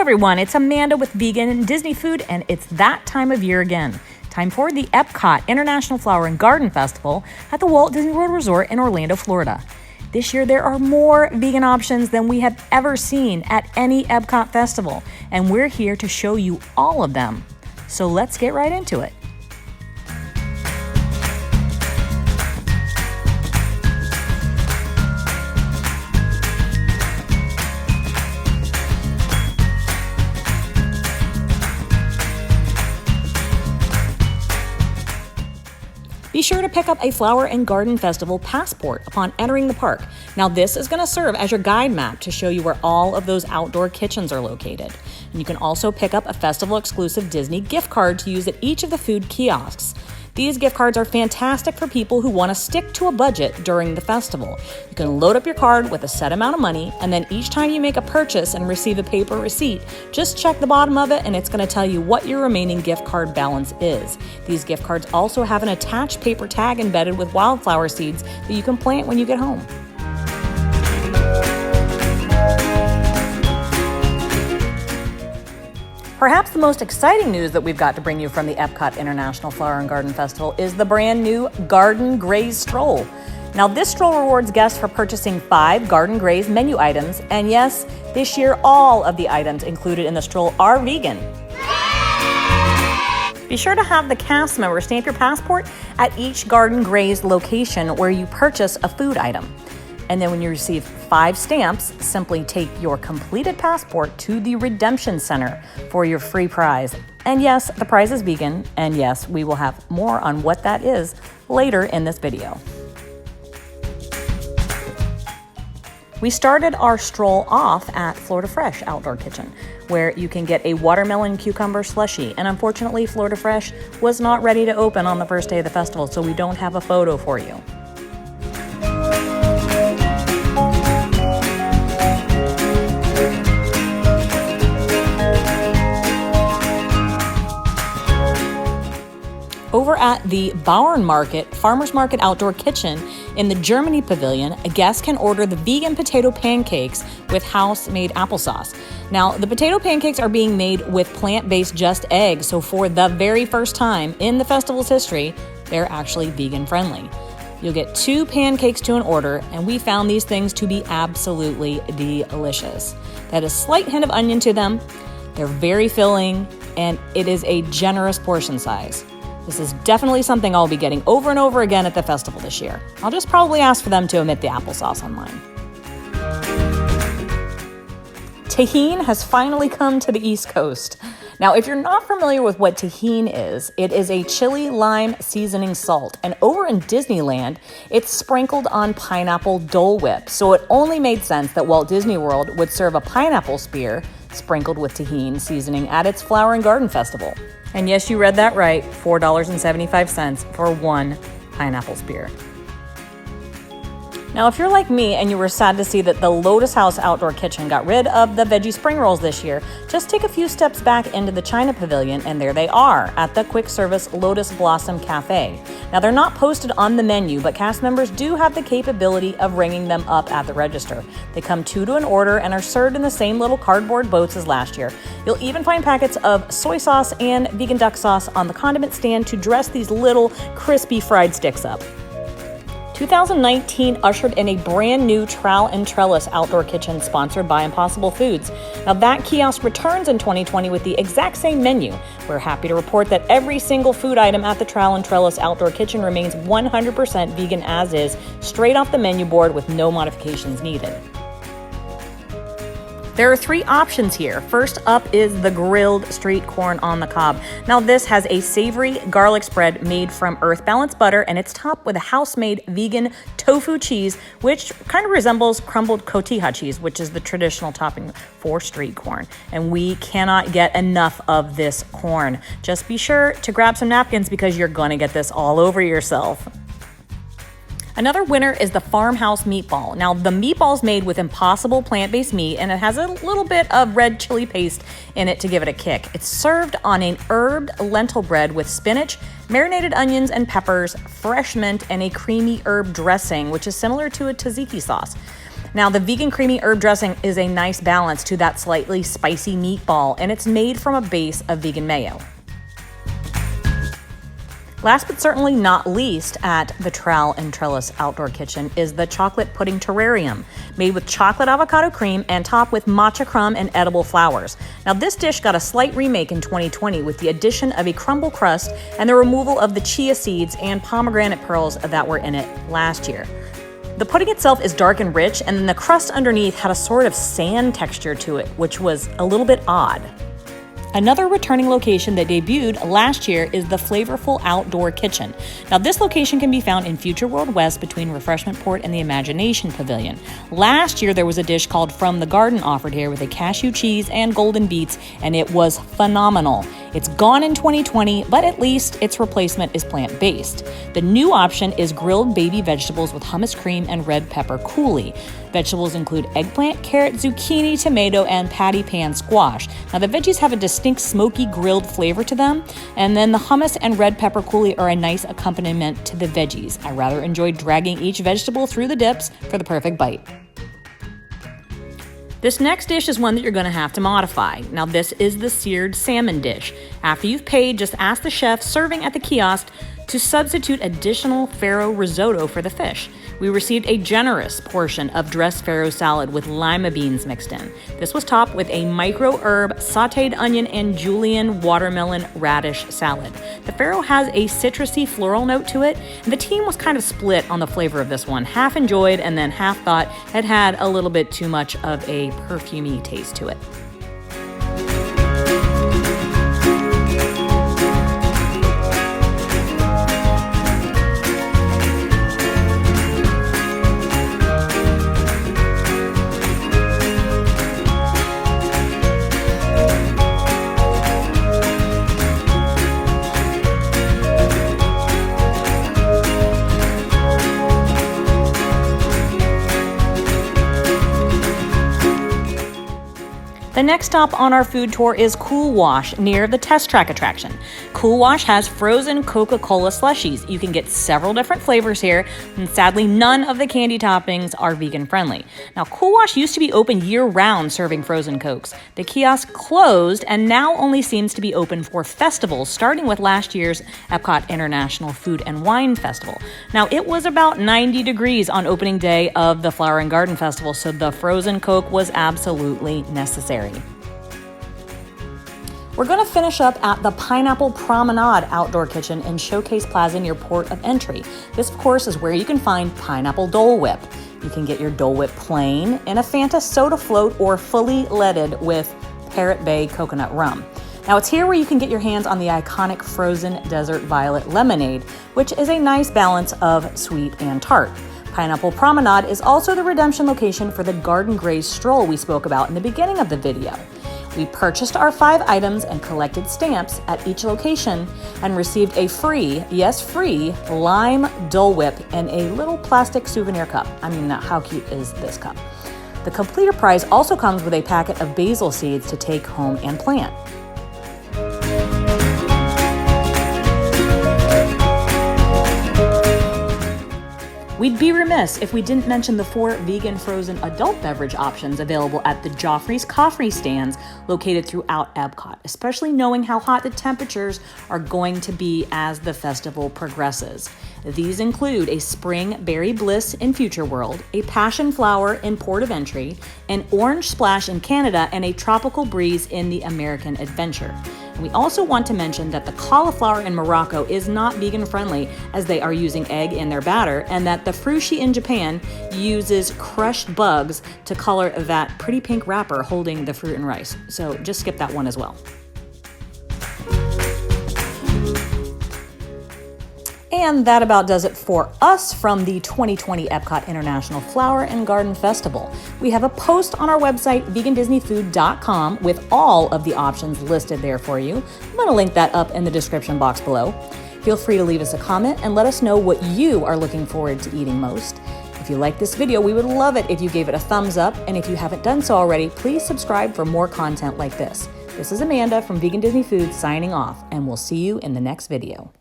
everyone, it's Amanda with Vegan Disney Food, and it's that time of year again. Time for the Epcot International Flower and Garden Festival at the Walt Disney World Resort in Orlando, Florida. This year, there are more vegan options than we have ever seen at any Epcot festival, and we're here to show you all of them. So let's get right into it. Be sure to pick up a Flower and Garden Festival passport upon entering the park. Now, this is going to serve as your guide map to show you where all of those outdoor kitchens are located. And you can also pick up a festival-exclusive Disney gift card to use at each of the food kiosks. These gift cards are fantastic for people who want to stick to a budget during the festival. You can load up your card with a set amount of money, and then each time you make a purchase and receive a paper receipt, just check the bottom of it and it's going to tell you what your remaining gift card balance is. These gift cards also have an attached paper tag embedded with wildflower seeds that you can plant when you get home. Perhaps the most exciting news that we've got to bring you from the Epcot International Flower and Garden Festival is the brand new Garden Graze Stroll. Now, this stroll rewards guests for purchasing 5 Garden Graze menu items, and yes, this year all of the items included in the stroll are vegan. Be sure to have the cast member stamp your passport at each Garden Graze location where you purchase a food item. And then when you receive 5 stamps, simply take your completed passport to the Redemption Center for your free prize. And yes, the prize is vegan, and yes, we will have more on what that is later in this video. We started our stroll off at Florida Fresh Outdoor Kitchen, where you can get a watermelon cucumber slushie. And unfortunately, Florida Fresh was not ready to open on the first day of the festival, so we don't have a photo for you. Over at the Bauern Market Farmers Market Outdoor Kitchen in the Germany Pavilion, a guest can order the vegan potato pancakes with house-made applesauce. Now, the potato pancakes are being made with plant-based just eggs, so for the very first time in the festival's history, they're actually vegan-friendly. You'll get 2 pancakes to an order, and we found these things to be absolutely delicious. They had a slight hint of onion to them, they're very filling, and it is a generous portion size. This is definitely something I'll be getting over and over again at the festival this year. I'll just probably ask for them to omit the applesauce on mine. Tajin has finally come to the East Coast. Now, if you're not familiar with what Tajin is, it is a chili lime seasoning salt. And over in Disneyland, it's sprinkled on pineapple Dole Whip. So it only made sense that Walt Disney World would serve a pineapple spear sprinkled with Tajin seasoning at its Flower and Garden Festival. And yes, you read that right, $4.75 for 1 pineapple spear. Now, if you're like me and you were sad to see that the Lotus House Outdoor Kitchen got rid of the veggie spring rolls this year, just take a few steps back into the China Pavilion and there they are at the quick service Lotus Blossom Cafe. Now, they're not posted on the menu, but cast members do have the capability of ringing them up at the register. They come 2 to an order and are served in the same little cardboard boats as last year. You'll even find packets of soy sauce and vegan duck sauce on the condiment stand to dress these little crispy fried sticks up. 2019 ushered in a brand new Trowel Trellis outdoor kitchen sponsored by Impossible Foods. Now that kiosk returns in 2020 with the exact same menu. We're happy to report that every single food item at the Trowel Trellis outdoor kitchen remains 100% vegan as is, straight off the menu board with no modifications needed. There are 3 options here. First up is the grilled street corn on the cob. Now this has a savory garlic spread made from earth balanced butter, and it's topped with a house-made vegan tofu cheese, which kind of resembles crumbled cotija cheese, which is the traditional topping for street corn. And we cannot get enough of this corn. Just be sure to grab some napkins because you're gonna get this all over yourself. Another winner is the farmhouse meatball. Now, the meatball's made with Impossible plant-based meat, and it has a little bit of red chili paste in it to give it a kick. It's served on an herbed lentil bread with spinach, marinated onions and peppers, fresh mint, and a creamy herb dressing, which is similar to a tzatziki sauce. Now, the vegan creamy herb dressing is a nice balance to that slightly spicy meatball, and it's made from a base of vegan mayo. Last but certainly not least at the Trowel Trellis Outdoor Kitchen is the Chocolate Pudding Terrarium, made with chocolate avocado cream and topped with matcha crumb and edible flowers. Now, this dish got a slight remake in 2020 with the addition of a crumble crust and the removal of the chia seeds and pomegranate pearls that were in it last year. The pudding itself is dark and rich, and then the crust underneath had a sort of sand texture to it, which was a little bit odd. Another returning location that debuted last year is the Flavorful Outdoor Kitchen. Now, this location can be found in Future World West between Refreshment Port and the Imagination Pavilion. Last year, there was a dish called From the Garden offered here with a cashew cheese and golden beets, and it was phenomenal. It's gone in 2020, but at least its replacement is plant-based. The new option is grilled baby vegetables with hummus cream and red pepper coulis. Vegetables include eggplant, carrot, zucchini, tomato, and patty pan squash. Now, the veggies have a distinct smoky grilled flavor to them, and then the hummus and red pepper coulis are a nice accompaniment to the veggies. I rather enjoy dragging each vegetable through the dips for the perfect bite. This next dish is one that you're going to have to modify. Now, this is the seared salmon dish. After you've paid, just ask the chef serving at the kiosk to substitute additional farro risotto for the fish. We received a generous portion of dressed farro salad with lima beans mixed in. This was topped with a micro herb, sauteed onion, and julienne watermelon radish salad. The farro has a citrusy floral note to it, and the team was kind of split on the flavor of this one. Half enjoyed and then half thought it had a little bit too much of a perfumey taste to it. The next stop on our food tour is Cool Wash near the Test Track attraction. Cool Wash has frozen Coca-Cola slushies. You can get several different flavors here, and sadly, none of the candy toppings are vegan friendly. Now, Cool Wash used to be open year-round serving frozen Cokes. The kiosk closed and now only seems to be open for festivals, starting with last year's Epcot International Food and Wine Festival. Now, it was about 90 degrees on opening day of the Flower and Garden Festival, so the frozen Coke was absolutely necessary. We're going to finish up at the Pineapple Promenade Outdoor Kitchen in Showcase Plaza near Port of Entry. This, of course, is where you can find pineapple Dole Whip. You can get your Dole Whip plain in a Fanta soda float or fully leaded with Parrot Bay coconut rum. Now, it's here where you can get your hands on the iconic frozen desert violet lemonade, which is a nice balance of sweet and tart. Pineapple Promenade is also the redemption location for the Garden Graze Stroll we spoke about in the beginning of the video. We purchased our 5 items and collected stamps at each location and received a free, yes free, lime Dole Whip and a little plastic souvenir cup. I mean, how cute is this cup? The completer prize also comes with a packet of basil seeds to take home and plant. We'd be remiss if we didn't mention the 4 vegan frozen adult beverage options available at the Joffrey's Coffee stands located throughout Epcot, especially knowing how hot the temperatures are going to be as the festival progresses. These include a Spring Berry Bliss in Future World, a Passion Flower in Port of Entry, an Orange Splash in Canada, and a Tropical Breeze in the American Adventure. And we also want to mention that the cauliflower in Morocco is not vegan friendly as they are using egg in their batter, and that the frushi in Japan uses crushed bugs to color that pretty pink wrapper holding the fruit and rice. So just skip that one as well. And that about does it for us from the 2020 Epcot International Flower and Garden Festival. We have a post on our website, vegandisneyfood.com, with all of the options listed there for you. I'm going to link that up in the description box below. Feel free to leave us a comment and let us know what you are looking forward to eating most. If you like this video, we would love it if you gave it a thumbs up, and if you haven't done so already, please subscribe for more content like this. This is Amanda from Vegan Disney Food signing off, and we'll see you in the next video.